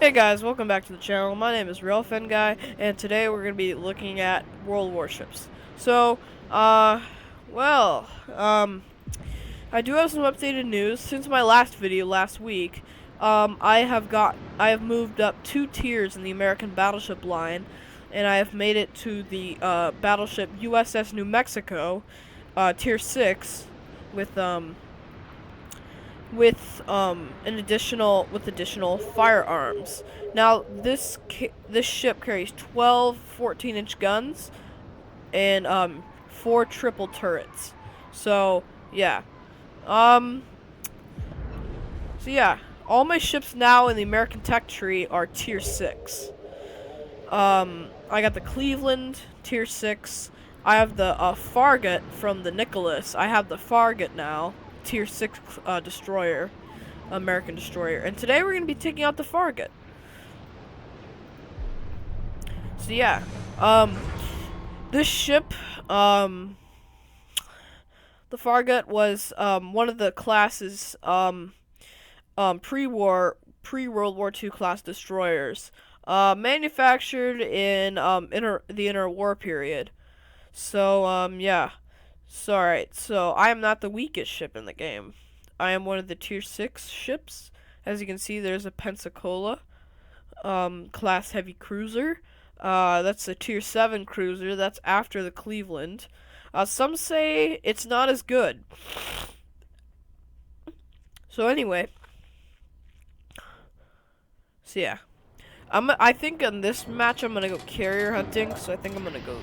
Hey guys, welcome back to the channel. My name is Real Fen Guy, and today we're going to be looking at World Warships. So, well, I do have some updated news. Since my last video last week, I have moved up 2 tiers in the American battleship line, and I have made it to the battleship USS New Mexico, tier 6, with additional firearms. Now this ship carries 12 14-inch guns and 4 triple turrets. So yeah, all my ships now in the American tech tree are tier 6. I got the Cleveland tier 6. I have the Farragut from the Nicholas. I have the Farragut now, tier 6 destroyer, American destroyer. And today we're going to be taking out the Farragut. So yeah, this ship, the Farragut was one of the classes pre-World War II class destroyers, manufactured in the interwar period. So yeah. So alright, so I am not the weakest ship in the game. I am one of the tier 6 ships. As you can see, there's a Pensacola class heavy cruiser. That's a tier 7 cruiser. That's after the Cleveland. Some say it's not as good. So anyway. So yeah. I think in this match I'm gonna go carrier hunting, so I think I'm gonna go.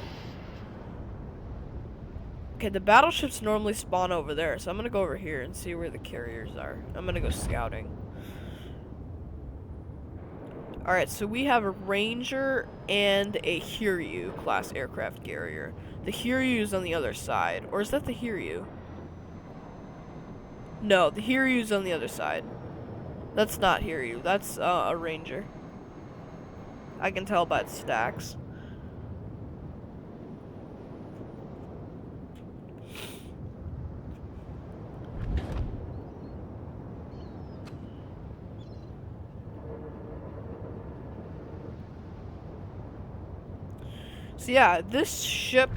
Okay, the battleships normally spawn over there, so I'm gonna go over here and see where the carriers are. I'm gonna go scouting. Alright, so we have a Ranger and a Hiryu class aircraft carrier. The Hiryu is on the other side. Or is that the Hiryu? No, the Hiryu is on the other side. That's not Hiryu, that's a Ranger. I can tell by its stacks. So yeah, this ship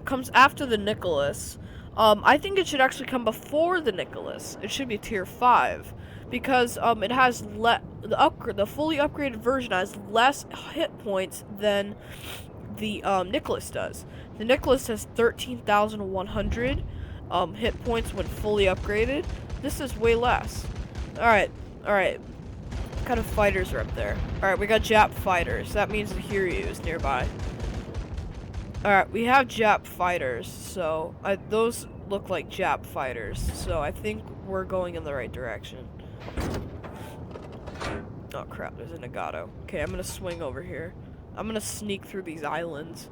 comes after the Nicholas. I think it should actually come before the Nicholas. It should be tier 5 because it has the fully upgraded version has less hit points than the Nicholas does. The Nicholas has 13,100 hit points when fully upgraded. This is way less. All right. What kind of fighters are up there? All right, we got Jap fighters. That means the Hiryu is nearby. Alright, we have Jap fighters, so those look like Jap fighters, so I think we're going in the right direction. Oh crap, there's a Nagato. Okay, I'm gonna swing over here. I'm gonna sneak through these islands.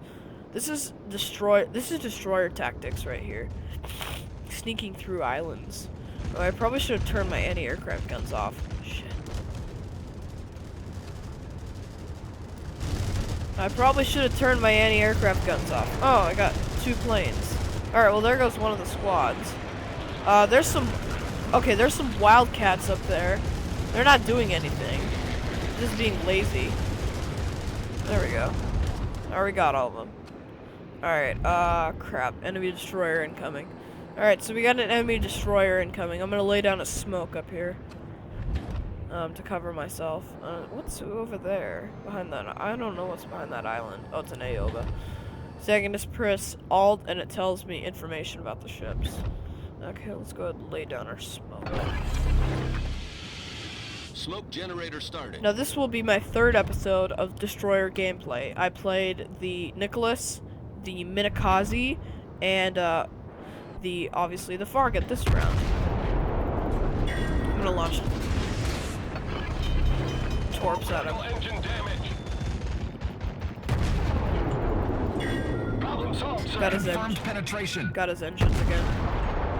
This is destroyer tactics right here. Sneaking through islands. Oh, I probably should have turned my anti-aircraft guns off. Shit. I probably should have turned my anti-aircraft guns off. Oh, I got 2 planes. Alright, well there goes one of the squads. There's some Wildcats up there. They're not doing anything. Just being lazy. There we go. Already got all of them. Alright, crap. Enemy destroyer incoming. Alright, so we got an enemy destroyer incoming. I'm gonna lay down a smoke up here. To cover myself. What's over there? Behind that? I don't know what's behind that island. Oh, it's an Aoba. So I can just press Alt and it tells me information about the ships. Okay, let's go ahead and lay down our smoke. Smoke generator started. Now this will be my 3rd episode of Destroyer gameplay. I played the Nicholas, the Minakaze, and obviously the Farragut this round. I'm gonna launch torps at him. Got his engines again.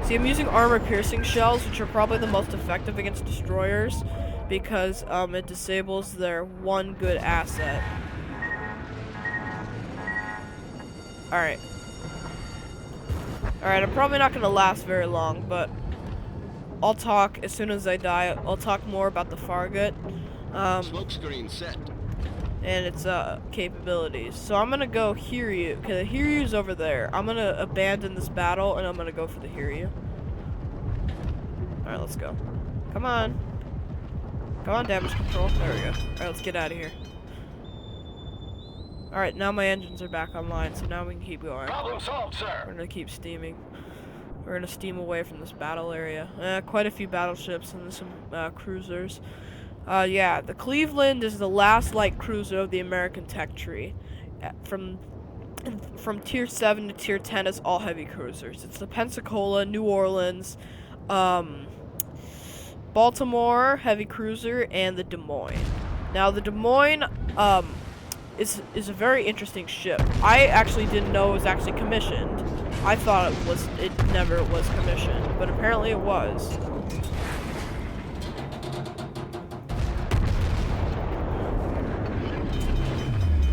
See, I'm using armor-piercing shells, which are probably the most effective against destroyers, because it disables their one good asset. Alright. Alright, I'm probably not gonna last very long, but I'll talk as soon as I die. I'll talk more about the Farragut. Smoke screen set. And its capabilities. So I'm gonna go Hiryu, because the Hiryu's over there. I'm gonna abandon this battle, and I'm gonna go for the Hiryu. Alright, let's go. Come on. Come on, damage control. There we go. Alright, let's get out of here. Alright, now my engines are back online, so now we can keep going. Problem solved, sir. We're gonna keep steaming. We're gonna steam away from this battle area. Quite a few battleships and some cruisers. Yeah, the Cleveland is the last light cruiser of the American tech tree. From tier 7 to tier 10 is all heavy cruisers. It's the Pensacola, New Orleans, Baltimore heavy cruiser, and the Des Moines. Now the Des Moines is a very interesting ship. I actually didn't know it was actually commissioned. I thought it never was commissioned, but apparently it was.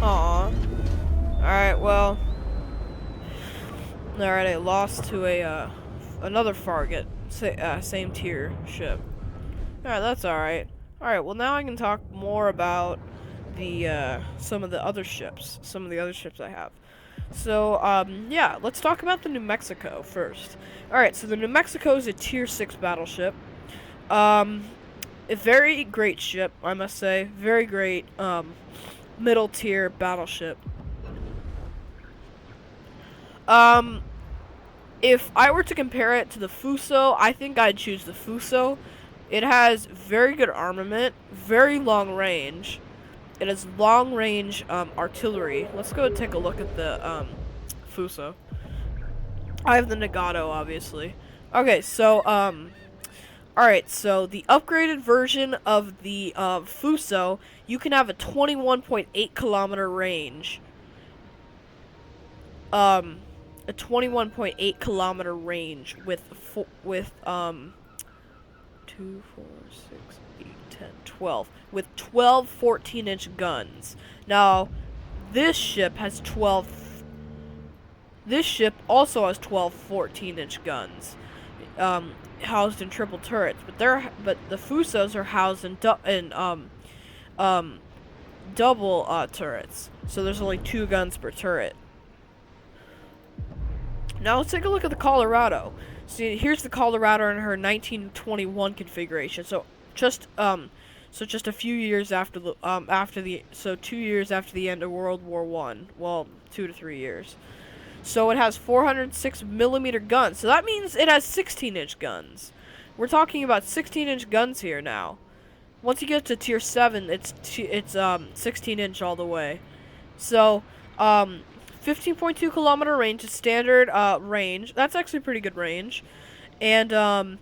Aw. Alright, well. Alright, I lost to another Farragut, same tier ship. Alright, that's alright. Alright, well now I can talk more about some of the other ships. Some of the other ships I have. So, yeah, let's talk about the New Mexico first. Alright, so the New Mexico is a tier 6 battleship. A very great ship, I must say. Very great, middle tier battleship. If I were to compare it to the Fuso, I think I'd choose the Fuso. It has very good armament, very long range. It has long range artillery. Let's go take a look at the Fuso. I have the Nagato, obviously. Okay, so alright, so the upgraded version of the Fuso, you can have a 21.8 kilometer range. A 21.8 kilometer range with 2, 4, 6, 8, 10, 12. With 12 14-inch guns. Now, this ship has 12. This ship also has 12 14-inch guns. Housed in triple turrets, but the Fusos are housed in double turrets. So there's only 2 guns per turret. Now let's take a look at the Colorado. See, here's the Colorado in her 1921 configuration. So just a few years after the 2 years after the end of World War I. Well, 2 to 3 years. So it has 406 millimeter guns. So that means it has 16-inch guns. We're talking about 16-inch guns here now. Once you get to tier 7, it's 16-inch all the way. So 15.2 kilometer range is standard range. That's actually pretty good range. And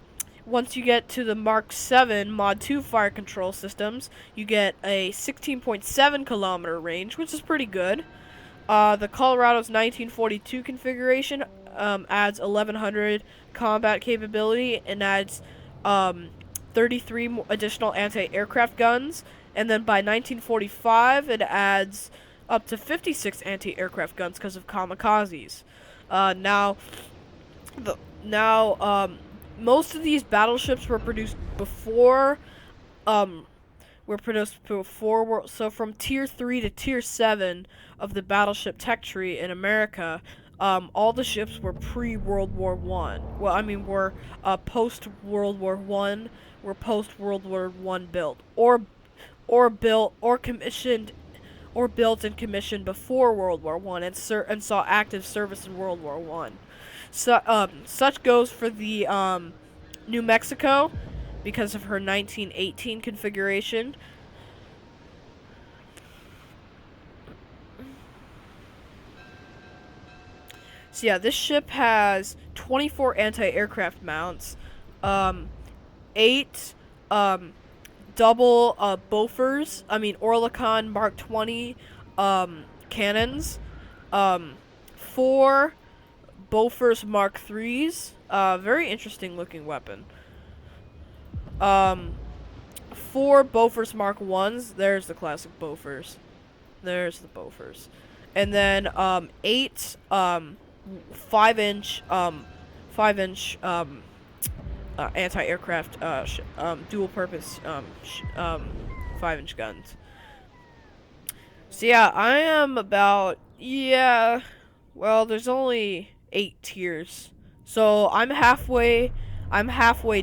once you get to the Mark 7 Mod 2 fire control systems, you get a 16.7 kilometer range, which is pretty good. The Colorado's 1942 configuration adds 1100 combat capability and adds 33 additional anti-aircraft guns. And then by 1945, it adds up to 56 anti-aircraft guns because of kamikazes. Most of these battleships were produced before. So from tier 3 to tier 7 of the battleship tech tree in America, all the ships were pre-World War I. Well, I mean, were post-World War I, were post-World War I built, or built or commissioned, or built and commissioned before World War I and saw active service in World War I. So, such goes for the New Mexico because of her 1918 configuration. So yeah, this ship has 24 anti-aircraft mounts, 8 double Oerlikon Mark 20 cannons, 4 Bofors Mark 3s, very interesting looking weapon. 4 Bofors Mark 1s, there's the classic Bofors. There's the Bofors. And then 8 5-inch anti-aircraft dual purpose 5-inch guns. So yeah, I am about, yeah, well, there's only 8 tiers. So I'm halfway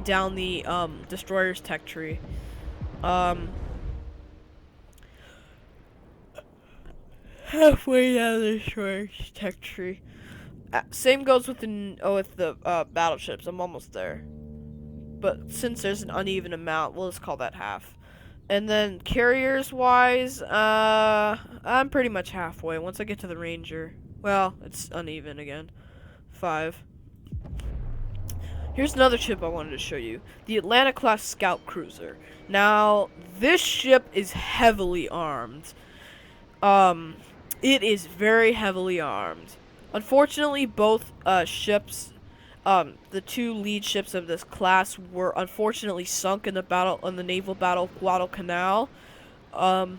down the destroyer's tech tree. Halfway down the destroyer's tech tree. Same goes with the battleships. I'm almost there. But since there's an uneven amount, we'll just call that half. And then carriers wise, I'm pretty much halfway. Once I get to the Ranger, well, it's uneven again. 5. Here's another ship I wanted to show you. The Atlanta-class scout cruiser. Now, this ship is heavily armed. It is very heavily armed. Unfortunately, both ships, the 2 lead ships of this class were unfortunately sunk in the naval battle of Guadalcanal. The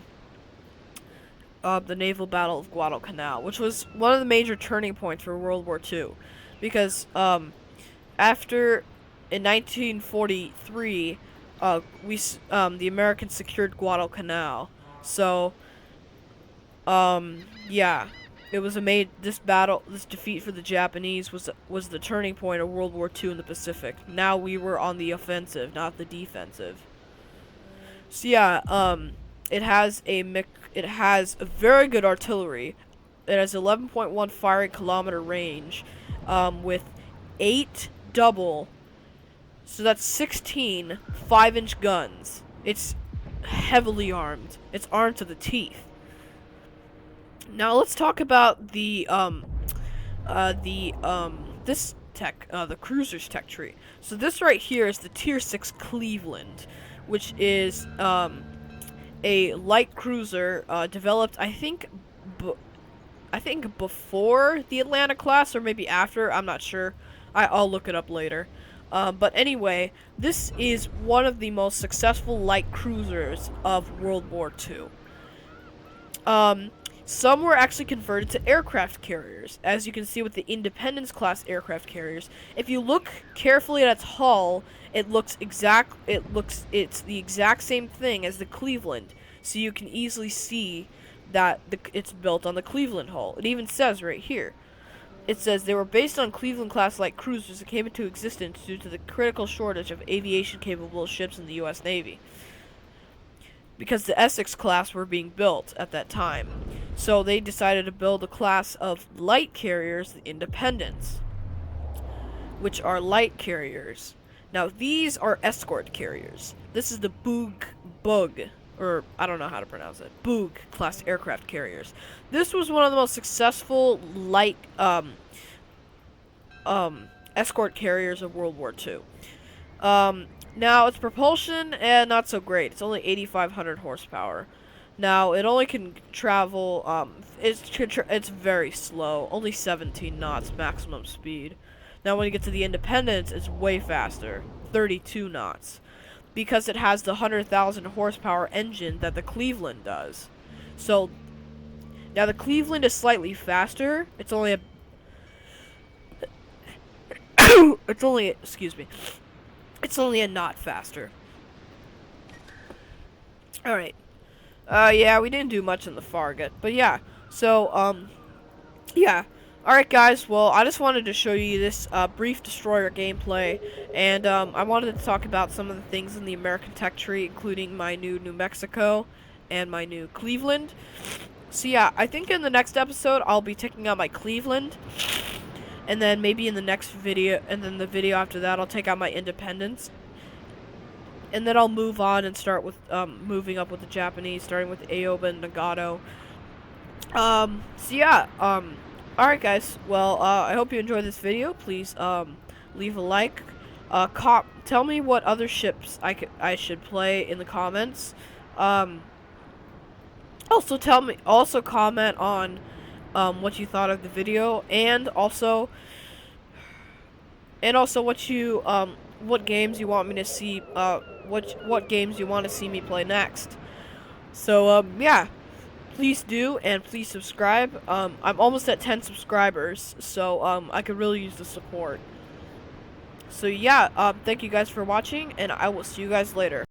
naval battle of Guadalcanal, which was one of the major turning points for World War II, because after in 1943, the Americans secured Guadalcanal. So, yeah. It was this defeat for the Japanese was the turning point of World War II in the Pacific. Now we were on the offensive, not the defensive. So yeah, it has a very good artillery. It has 11.1 firing kilometer range, with 8 double. So that's 16 5-inch guns. It's heavily armed. It's armed to the teeth. Now let's talk about the cruiser's tech tree. So this right here is the Tier 6 Cleveland, which is a light cruiser developed, I think before the Atlanta class or maybe after. I'm not sure. I'll look it up later. But anyway, this is one of the most successful light cruisers of World War II. Some were actually converted to aircraft carriers, as you can see with the Independence-class aircraft carriers. If you look carefully at its hull, it's the exact same thing as the Cleveland, so you can easily see that it's built on the Cleveland hull. It even says right here. It says they were based on Cleveland-class light cruisers that came into existence due to the critical shortage of aviation-capable ships in the U.S. Navy, because the Essex class were being built at that time. So they decided to build a class of light carriers, the Independence, which are light carriers. Now these are escort carriers. This is the Bug, or I don't know how to pronounce it, Boog class aircraft carriers. This was one of the most successful light escort carriers of World War II. Now, its propulsion, not so great. It's only 8,500 horsepower. Now, it only can travel, it's very slow. Only 17 knots maximum speed. Now, when you get to the Independence, it's way faster. 32 knots. Because it has the 100,000 horsepower engine that the Cleveland does. So, now the Cleveland is slightly faster. It's only it's only a knot faster. Alright. Yeah, we didn't do much in the Farragut. But yeah. So, yeah. Alright, guys. Well, I just wanted to show you this brief destroyer gameplay. And I wanted to talk about some of the things in the American tech tree, including my new New Mexico and my new Cleveland. So yeah, I think in the next episode, I'll be taking out my Cleveland. And then maybe in the next video, and then the video after that, I'll take out my Independence. And then I'll move on and start with, moving up with the Japanese, starting with Aoba and Nagato. So yeah, alright guys, well, I hope you enjoyed this video. Please, leave a like. Tell me what other ships I should play in the comments. Also comment on what you thought of the video, and also what games you want me to see, what games you want to see me play next. So yeah, please do, and please subscribe. I'm almost at 10 subscribers, so I could really use the support. So yeah, thank you guys for watching, and I will see you guys later.